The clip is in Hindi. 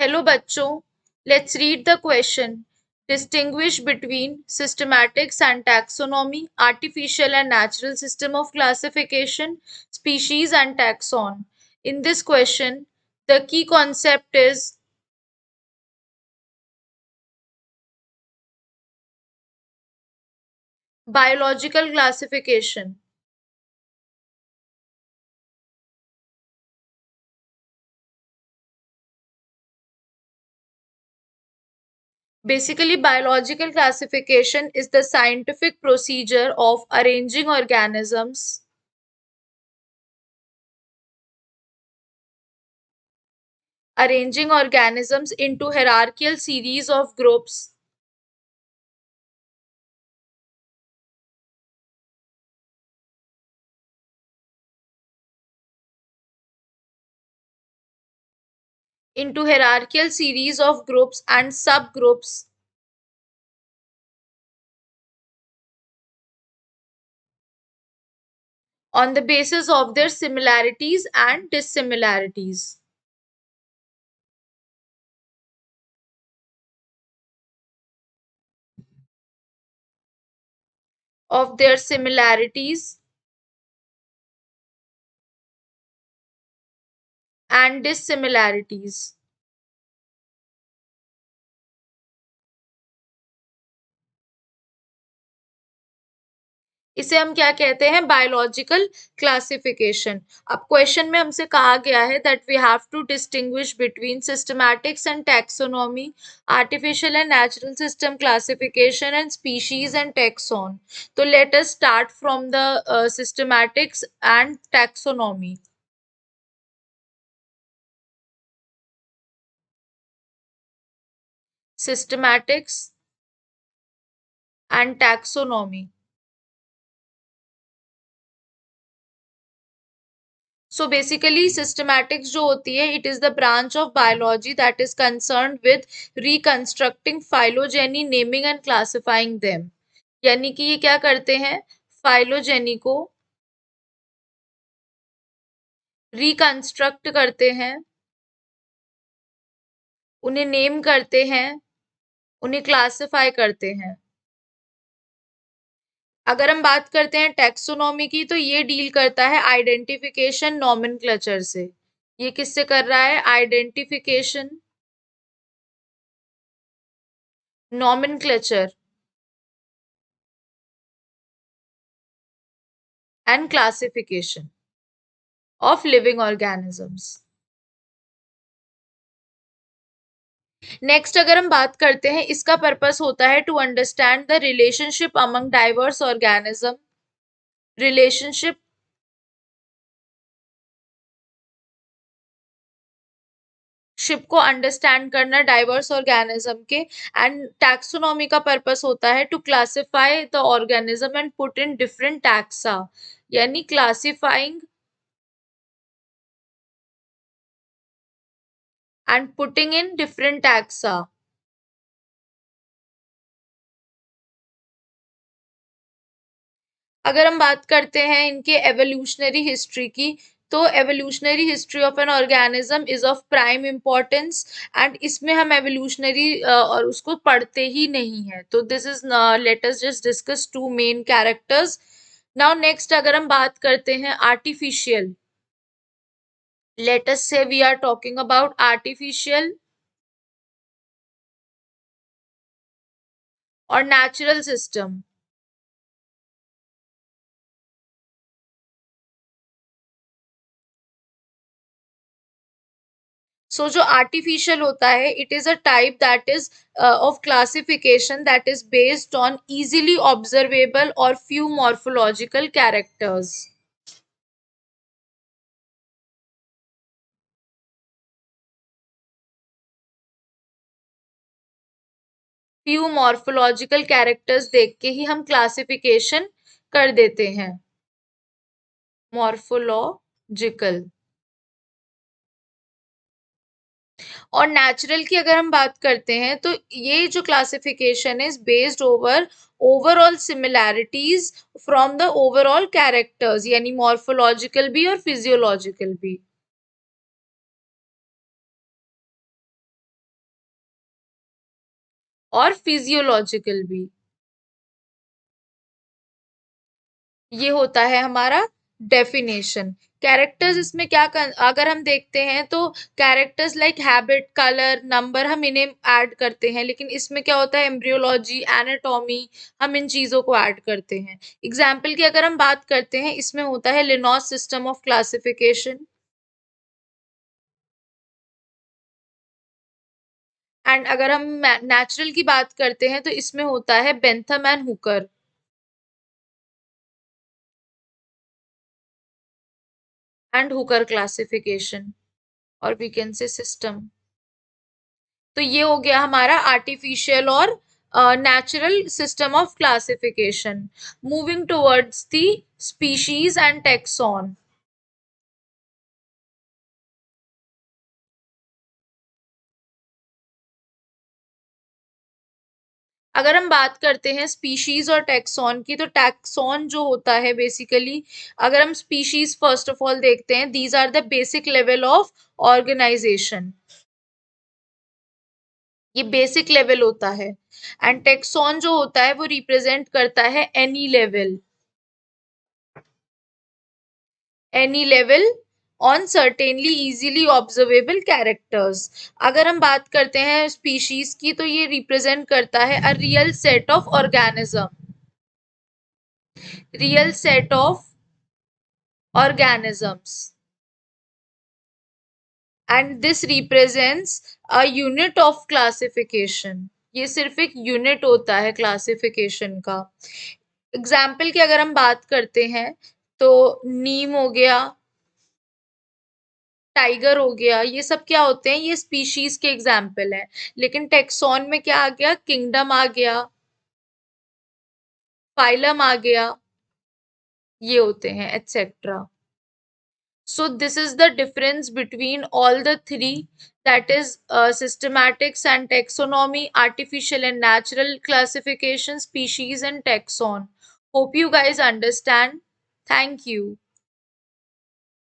हेलो बच्चों, let's read the question. Distinguish between systematics and taxonomy, artificial and natural system of classification, species and taxon. In this question, the key concept is biological classification. Basically, biological classification is the scientific procedure of arranging organisms into hierarchical series of groups and subgroups on the basis of their similarities and dissimilarities. Of their similarities and dissimilarities. इसे हम क्या कहते हैं? Biological classification. अब क्वेश्चन में हमसे कहा गया है that we have to distinguish between systematics and taxonomy, artificial and natural system classification and species and taxon. तो let us start from the systematics and taxonomy. Systematics and taxonomy. So basically systematics जो होती है, it is the branch of biology that is concerned with reconstructing phylogeny, naming and classifying them. यानी कि ये क्या करते हैं? phylogeny को reconstruct करते हैं, उन्हें नेम करते हैं, उन्हें क्लासिफाई करते हैं. अगर हम बात करते हैं टैक्सोनॉमी की, तो ये डील करता है आइडेंटिफिकेशन नॉमेनक्लेचर से. ये किससे कर रहा है? Identification nomenclature and classification of living organisms. Next अगर हम बात करते हैं, इसका पर्पस होता है to understand the relationship among diverse organism. Relationship को अंडरस्टैंड करना डाइवर्स ऑर्गेनिज्म के. एंड टैक्सोनॉमी का पर्पस होता है to classify the organism and put in different taxa. यानी classifying and putting in different taxa. अगर हम बात करते हैं इनके एवोल्यूशनरी हिस्ट्री की, तो evolutionary history of an organism is of prime importance. And इसमें हम एवोल्यूशनरी और उसको पढ़ते ही नहीं है. तो this is, let us just discuss two main characters. Now next अगर हम बात करते हैं artificial, let us say we are talking about artificial और natural system. सो जो आर्टिफिशियल होता है, it is a type that is of classification that is based on easily observable और few morphological characters. Few morphological characters देख के ही हम क्लासिफिकेशन कर देते हैं. मॉर्फोलॉजिकल. और नेचुरल की अगर हम बात करते हैं, तो ये जो classification is based overall similarities from the overall characters, यानी मॉर्फोलॉजिकल भी और फिजियोलॉजिकल भी. और फिजियोलॉजिकल भी। ये होता है हमारा डेफिनेशन। कैरेक्टर्स इसमें अगर हम देखते हैं तो characters like habit, colour, number हम इन्हें ऐड करते हैं, लेकिन इसमें क्या होता है, एम्ब्रियोलॉजी, एनाटॉमी, हम इन चीजों को ऐड करते हैं। एग्जाम्पल की अगर हम बात करते हैं, इसमें होता है लिनॉस सिस्टम ऑफ क्लासिफिकेशन। एंड अगर हम नेचुरल की बात करते हैं तो इसमें होता है बेंथम एंड हुकर क्लासिफिकेशन, और वी कैन से सिस्टम। तो ये हो गया हमारा आर्टिफिशियल और natural system of classification. Moving towards the species and tax on. अगर हम बात करते हैं स्पीशीज और टैक्सॉन की, तो टैक्सॉन जो होता है बेसिकली, अगर हम स्पीशीज फर्स्ट ऑफ ऑल देखते हैं, these are the basic level of organisation. ये बेसिक लेवल होता है। एंड टेक्सॉन जो होता है वो रिप्रेजेंट करता है any level on certainly easily observable characters. अगर हम बात करते हैं स्पीशीज की, तो ये रिप्रेजेंट करता है a real set of organisms, and this represents a unit of classification. ये सिर्फ एक यूनिट होता है क्लासिफिकेशन का। एग्जाम्पल की अगर हम बात करते हैं, तो नीम हो गया, टाइगर हो गया, ये सब क्या होते हैं, ये स्पीशीज के एग्जाम्पल हैं। लेकिन टेक्सॉन में क्या आ गया, किंगडम आ गया, फाइलम आ गया, ये होते हैं etcetera. So this is the difference between all the three, that is systematics and taxonomy, artificial and natural classification, species and taxon. Hope you guys understand. Thank you.